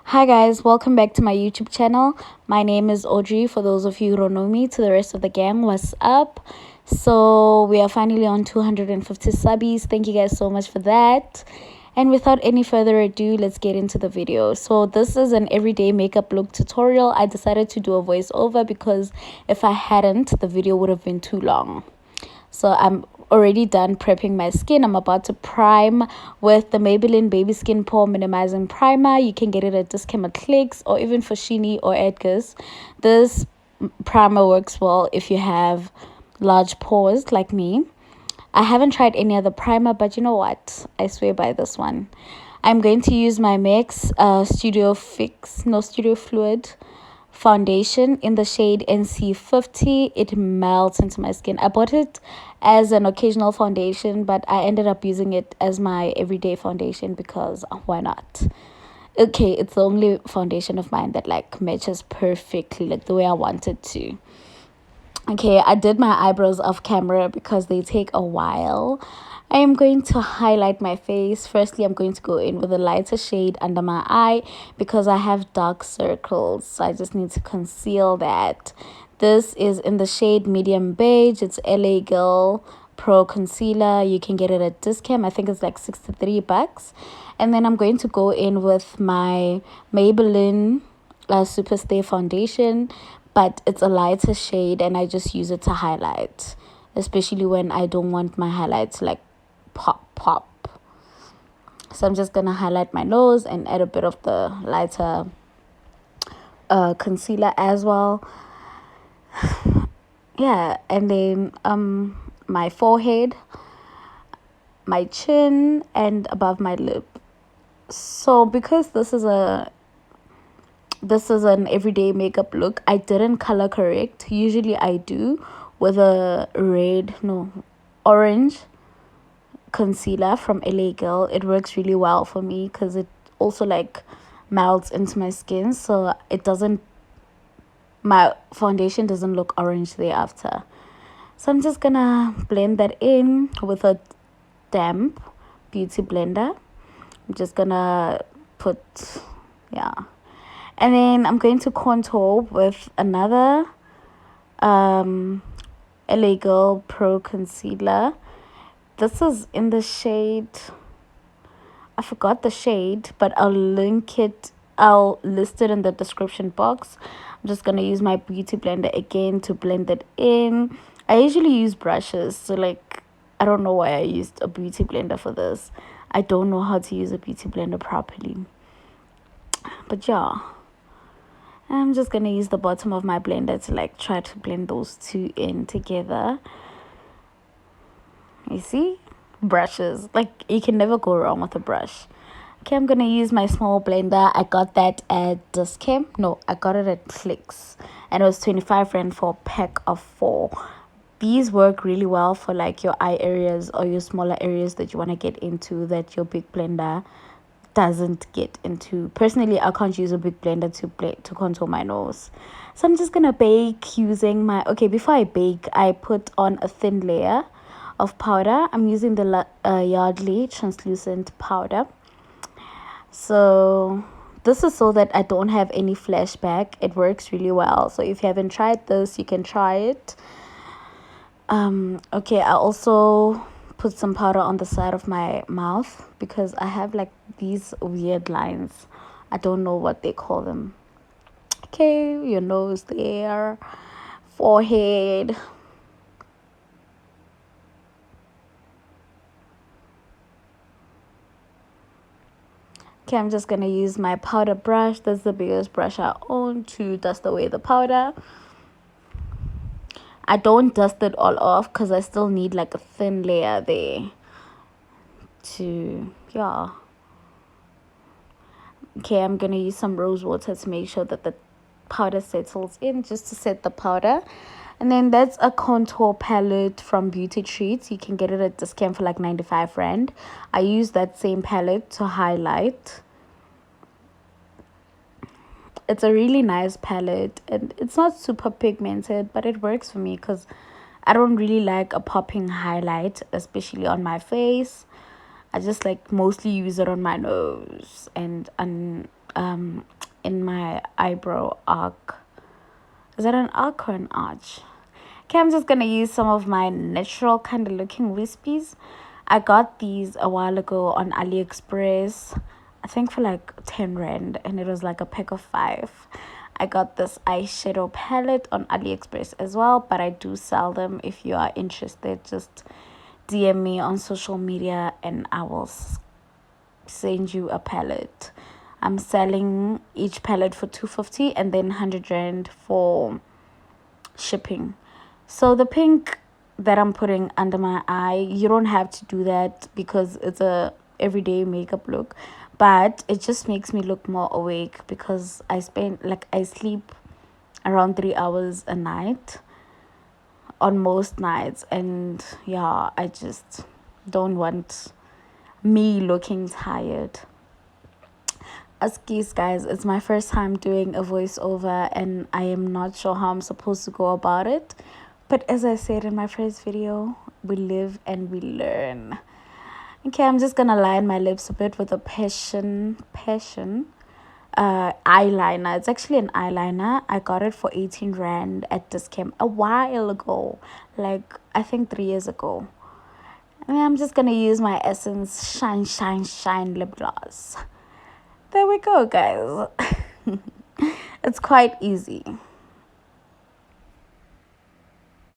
Hi guys, welcome back to my YouTube channel. My name is Audrey. For those of you who don't know me, to the rest of the gang, what's up? So we are finally on 250 subbies. Thank you guys so much for that. And without any further ado, let's get into the video. So this is an everyday makeup look tutorial. I decided to do a voiceover because if I hadn't, the video would have been too long. So I'm already done prepping my skin. I'm about to prime with the Maybelline Baby Skin Pore Minimizing Primer. You can get it at Dischem at Clicks or even for Sheeny or Edgar's. This primer works well if you have large pores like me. I haven't tried any other primer, but you know what? I swear by this one. I'm going to use my MAC's Studio Fluid foundation in the shade NC50. It melts into my skin. I bought it as an occasional foundation, but I ended up using it as my everyday foundation because why not? Okay, it's the only foundation of mine that like matches perfectly, like the way I wanted to. Okay, I did my eyebrows off camera because they take a while. I am going to highlight my face. Firstly, I'm going to go in with a lighter shade under my eye because I have dark circles. So I just need to conceal that. This is in the shade medium beige. It's LA Girl Pro Concealer. You can get it at Dischem. I think it's like $63. And then I'm going to go in with my Maybelline SuperStay foundation, but it's a lighter shade and I just use it to highlight, especially when I don't want my highlights like pop. So I'm just gonna highlight my nose and add a bit of the lighter concealer as well. Yeah, and then my forehead, my chin, and above my lip. So because this is an everyday makeup look, I didn't color correct. Usually I do with a orange concealer from LA Girl. It works really well for me because it also like melts into my skin, so my foundation doesn't look orange thereafter. So I'm just gonna blend that in with a damp beauty blender. I'm just gonna put, yeah, and then I'm going to contour with another LA Girl Pro Concealer. This is in the shade, I forgot the shade, but I'll list it in the description box. I'm just gonna use my beauty blender again to blend it in. I usually use brushes, so like I don't know why I used a beauty blender for this. I don't know how to use a beauty blender properly, but yeah, I'm just gonna use the bottom of my blender to like try to blend those two in together. You see, brushes, like you can never go wrong with a brush. Okay, I'm gonna use my small blender. I got that at Dischem. No, I got it at Clicks, and it was 25 rand for a pack of 4. These work really well for like your eye areas or your smaller areas that you want to get into that your big blender doesn't get into. Personally, I can't use a big blender to contour my nose. So I'm just gonna bake using my, okay, before I bake, I put on a thin layer of powder. I'm using the Yardley translucent powder. So this is so that I don't have any flashback. It works really well. So if you haven't tried this, you can try it. Okay, I also put some powder on the side of my mouth because I have like these weird lines. I don't know what they call them. Okay, your nose there, forehead. Okay, I'm just gonna use my powder brush. That's the biggest brush I own to dust away the powder. I don't dust it all off because I still need like a thin layer there to, yeah. Okay, I'm gonna use some rose water to make sure that the powder settles in, just to set the powder. And then that's a contour palette from Beauty Treats. You can get it at Dischem for like 95 rand. I use that same palette to highlight. It's a really nice palette and it's not super pigmented, but it works for me because I don't really like a popping highlight, especially on my face. I just like mostly use it on my nose and in my eyebrow arc. Is that an arc or an arch? Okay, I'm just gonna use some of my natural kind of looking wispies. I got these a while ago on AliExpress, I think for like 10 rand, and it was like a pack of 5. I got this eyeshadow palette on AliExpress as well, but I do sell them. If you are interested, just DM me on social media and I will send you a palette. I'm selling each palette for 250 and then 100 rand for shipping. So the pink that I'm putting under my eye, you don't have to do that because it's a everyday makeup look, but it just makes me look more awake because I sleep around 3 hours a night on most nights, and yeah, I just don't want me looking tired. Excuse guys, it's my first time doing a voiceover and I am not sure how I'm supposed to go about it, but as I said in my first video, we live and we learn. Okay, I'm just gonna line my lips a bit with a passion eyeliner. It's actually an eyeliner. I got it for 18 rand at Dischem a while ago, like I think 3 years ago. And I'm just gonna use my Essence Shine lip gloss. There we go, guys. It's quite easy.